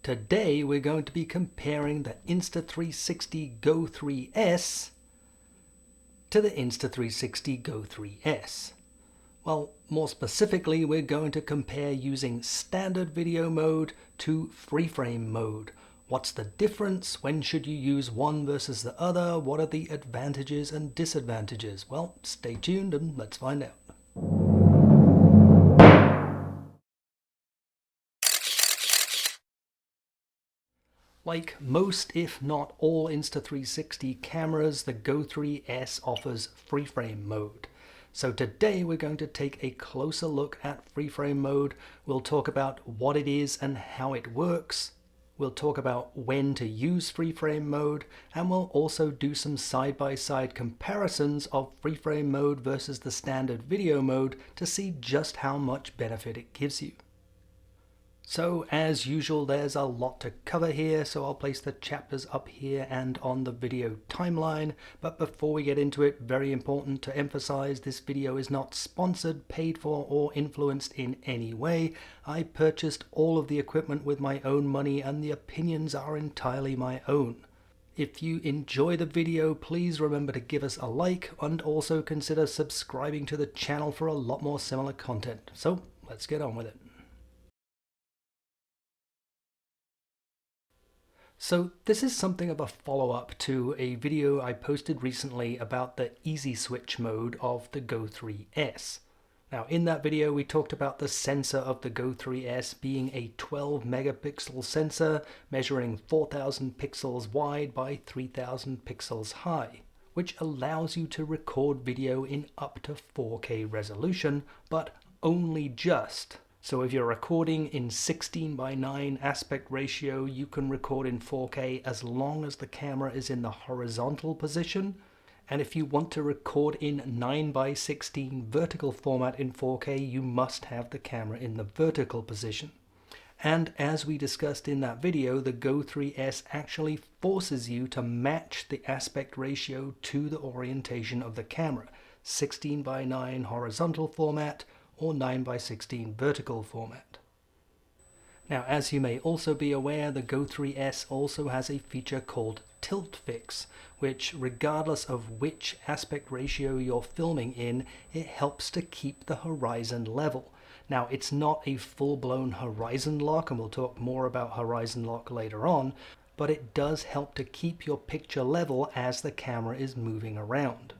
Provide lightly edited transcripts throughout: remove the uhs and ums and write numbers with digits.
Today we're going to be comparing the Insta360 GO 3S to the Insta360 GO 3S. Well, more specifically, we're going to compare using standard video mode to FreeFrame mode. What's the difference? When should you use one versus the other? What are the advantages and disadvantages? Well, stay tuned and let's find out. Like most, if not all Insta360 cameras, the GO 3S offers FreeFrame mode. So today we're going to take a closer look at FreeFrame mode. We'll talk about what it is and how it works. We'll talk about when to use FreeFrame mode, and we'll also do some side-by-side comparisons of FreeFrame mode versus the standard video mode to see just how much benefit it gives you. So as usual, there's a lot to cover here, so I'll place the chapters up here and on the video timeline. But before we get into it, very important to emphasize this video is not sponsored, paid for, or influenced in any way. I purchased all of the equipment with my own money and the opinions are entirely my own. If you enjoy the video, please remember to give us a like and also consider subscribing to the channel for a lot more similar content. So let's get on with it. So this is something of a follow-up to a video I posted recently about the easy switch mode of the GO 3S. Now in that video we talked about the sensor of the GO 3S being a 12 megapixel sensor measuring 4000 pixels wide by 3000 pixels high, which allows you to record video in up to 4K resolution, but only just. So if you're recording in 16:9 aspect ratio, you can record in 4K as long as the camera is in the horizontal position. And if you want to record in 9:16 vertical format in 4K, you must have the camera in the vertical position. And as we discussed in that video, the GO 3S actually forces you to match the aspect ratio to the orientation of the camera, 16:9 horizontal format, or 9:16 vertical format. Now, as you may also be aware, the GO 3S also has a feature called tilt fix, which regardless of which aspect ratio you're filming in, it helps to keep the horizon level. Now, it's not a full-blown horizon lock, and we'll talk more about horizon lock later on, but it does help to keep your picture level as the camera is moving around.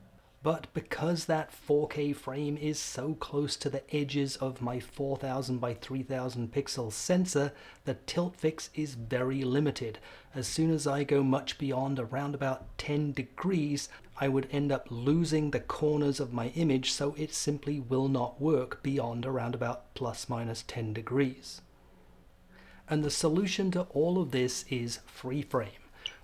But because that 4K frame is so close to the edges of my 4000 by 3000 pixel sensor, the tilt fix is very limited. As soon as I go much beyond around about 10 degrees, I would end up losing the corners of my image, so it simply will not work beyond around about plus minus 10 degrees. And the solution to all of this is FreeFrame.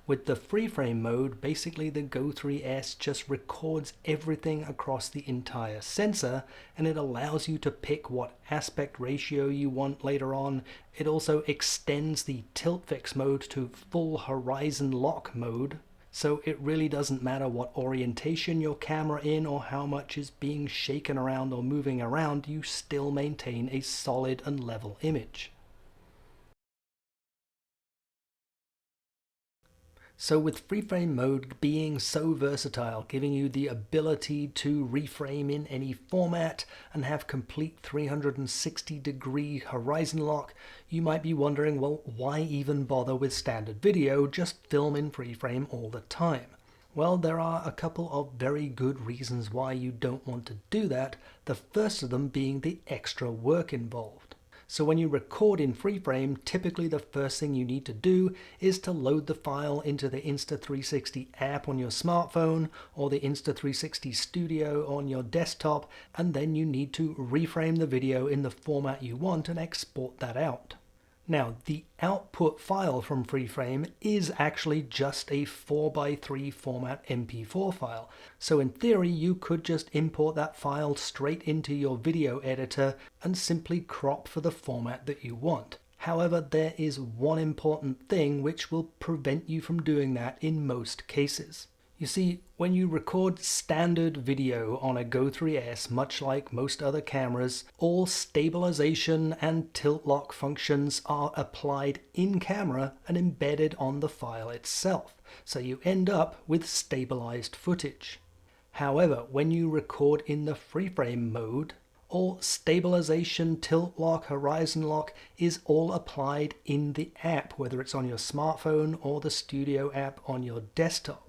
With the FreeFrame mode, basically the GO 3S just records everything across the entire sensor, and it allows you to pick what aspect ratio you want later on. It also extends the tilt fix mode to full horizon lock mode, so it really doesn't matter what orientation your camera in or how much is being shaken around or moving around, you still maintain a solid and level image. So with FreeFrame mode being so versatile, giving you the ability to reframe in any format and have complete 360-degree horizon lock, you might be wondering, well, why even bother with standard video? Just film in FreeFrame all the time. Well, there are a couple of very good reasons why you don't want to do that, the first of them being the extra work involved. So when you record in FreeFrame, typically the first thing you need to do is to load the file into the Insta360 app on your smartphone or the Insta360 Studio on your desktop, and then you need to reframe the video in the format you want and export that out. Now, the output file from FreeFrame is actually just a 4:3 format MP4 file. So in theory, you could just import that file straight into your video editor and simply crop for the format that you want. However, there is one important thing which will prevent you from doing that in most cases. You see, when you record standard video on a Go 3S, much like most other cameras, all stabilization and tilt lock functions are applied in camera and embedded on the file itself, so you end up with stabilized footage. However, when you record in the FreeFrame mode, all stabilization, tilt lock, horizon lock is all applied in the app, whether it's on your smartphone or the Studio app on your desktop.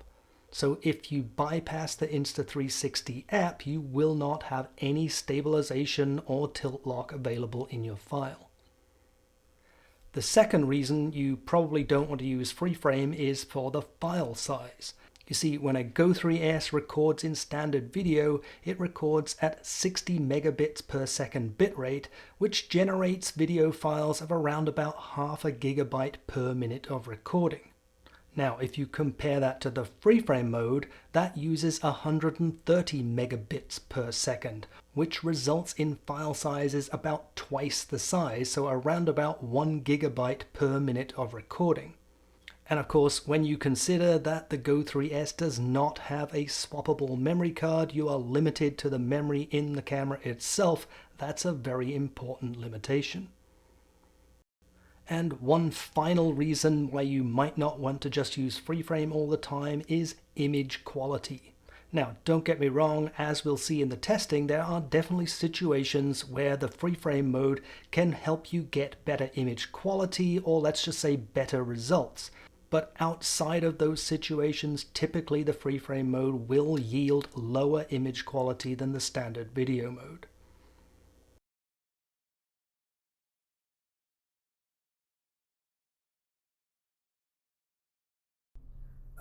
So if you bypass the Insta360 app, you will not have any stabilization or tilt lock available in your file. The second reason you probably don't want to use FreeFrame is for the file size. You see, when a Go 3S records in standard video, it records at 60 megabits per second bitrate, which generates video files of around about half a gigabyte per minute of recording. Now, if you compare that to the FreeFrame mode, that uses 130 megabits per second, which results in file sizes about twice the size, so around about 1 gigabyte per minute of recording. And of course, when you consider that the Go 3S does not have a swappable memory card, you are limited to the memory in the camera itself. That's a very important limitation. And one final reason why you might not want to just use FreeFrame all the time is image quality. Now, don't get me wrong, as we'll see in the testing, there are definitely situations where the FreeFrame mode can help you get better image quality, or let's just say better results. But outside of those situations, typically the FreeFrame mode will yield lower image quality than the standard video mode.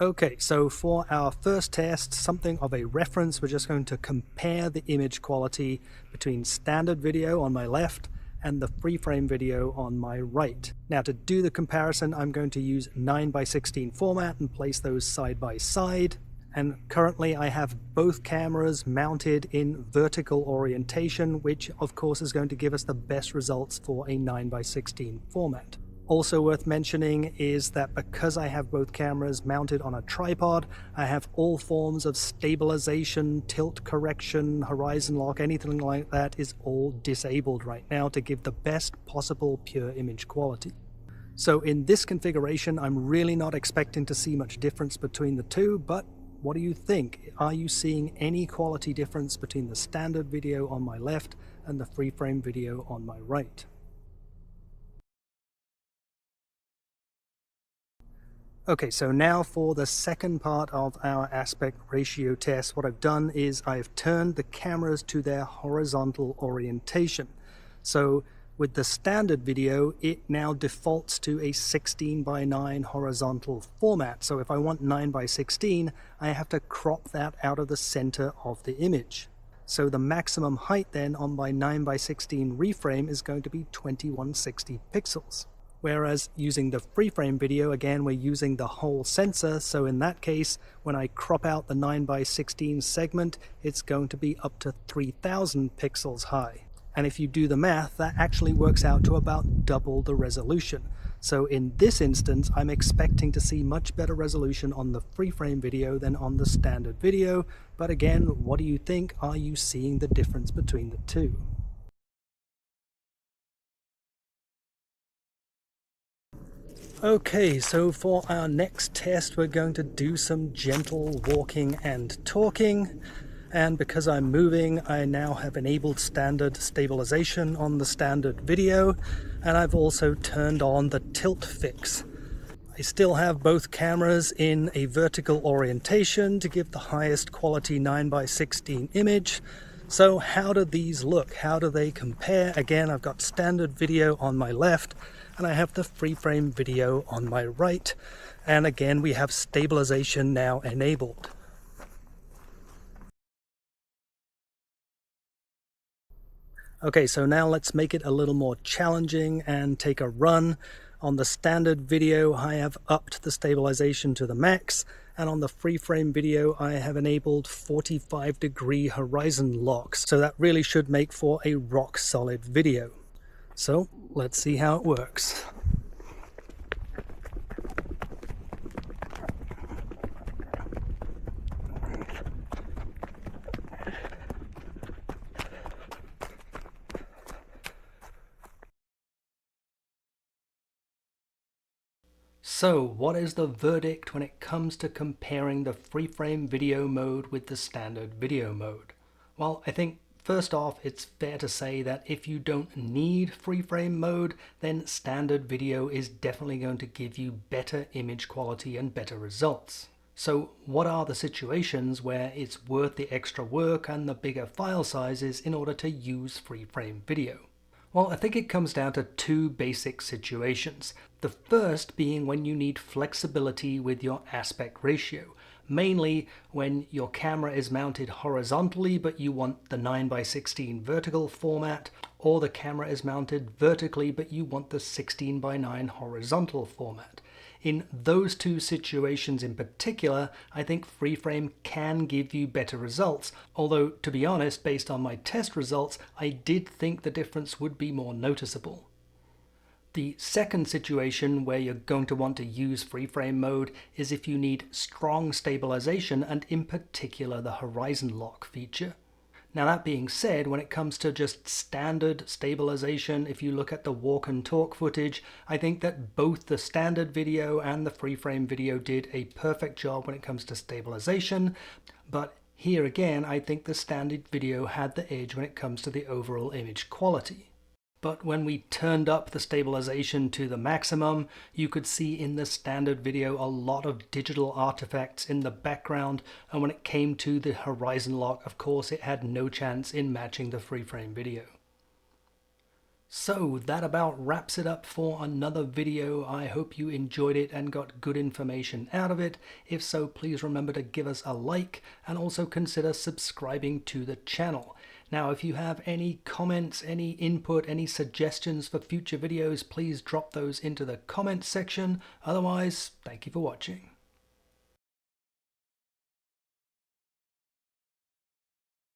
Okay, so for our first test, something of a reference, we're just going to compare the image quality between standard video on my left and the FreeFrame video on my right. Now, to do the comparison, I'm going to use 9:16 format and place those side by side. And currently I have both cameras mounted in vertical orientation, which of course is going to give us the best results for a 9:16 format. Also worth mentioning is that because I have both cameras mounted on a tripod, I have all forms of stabilization, tilt correction, horizon lock, anything like that is all disabled right now to give the best possible pure image quality. So in this configuration, I'm really not expecting to see much difference between the two, but what do you think? Are you seeing any quality difference between the standard video on my left and the FreeFrame video on my right? Okay, so now for the second part of our aspect ratio test, what I've done is I've turned the cameras to their horizontal orientation. So with the standard video, it now defaults to a 16:9 horizontal format. So if I want 9:16, I have to crop that out of the center of the image. So the maximum height then on my 9:16 reframe is going to be 2160 pixels. Whereas using the FreeFrame video, again, we're using the whole sensor, so in that case, when I crop out the 9:16 segment, it's going to be up to 3000 pixels high. And if you do the math, that actually works out to about double the resolution. So in this instance, I'm expecting to see much better resolution on the FreeFrame video than on the standard video. But again, what do you think? Are you seeing the difference between the two? Okay, so for our next test, we're going to do some gentle walking and talking. And because I'm moving, I now have enabled standard stabilization on the standard video, and I've also turned on the tilt fix. I still have both cameras in a vertical orientation to give the highest quality 9:16 image. So how do these look? How do they compare? Again, I've got standard video on my left, and I have the FreeFrame video on my right. And again, we have stabilization now enabled. Okay, so now let's make it a little more challenging and take a run. On the standard video, I have upped the stabilization to the max, and on the FreeFrame video, I have enabled 45-degree horizon locks. So that really should make for a rock-solid video. So let's see how it works. So, what is the verdict when it comes to comparing the FreeFrame video mode with the standard video mode? Well, I think first off, it's fair to say that if you don't need FreeFrame mode, then standard video is definitely going to give you better image quality and better results. So, what are the situations where it's worth the extra work and the bigger file sizes in order to use FreeFrame video? Well, I think it comes down to two basic situations. The first being when you need flexibility with your aspect ratio, mainly when your camera is mounted horizontally but you want the 9:16 vertical format, or the camera is mounted vertically but you want the 16:9 horizontal format. In those two situations in particular, I think FreeFrame can give you better results, although to be honest, based on my test results, I did think the difference would be more noticeable. The second situation where you're going to want to use FreeFrame mode is if you need strong stabilization and in particular the horizon lock feature. Now that being said, when it comes to just standard stabilization, if you look at the walk and talk footage, I think that both the standard video and the FreeFrame video did a perfect job when it comes to stabilization, but here again, I think the standard video had the edge when it comes to the overall image quality. But when we turned up the stabilization to the maximum, you could see in the standard video a lot of digital artifacts in the background, and when it came to the horizon lock, of course, it had no chance in matching the FreeFrame video. So that about wraps it up for another video. I hope you enjoyed it and got good information out of it. If so, please remember to give us a like and also consider subscribing to the channel. Now, if you have any comments, any input, any suggestions for future videos, please drop those into the comments section. Otherwise, thank you for watching.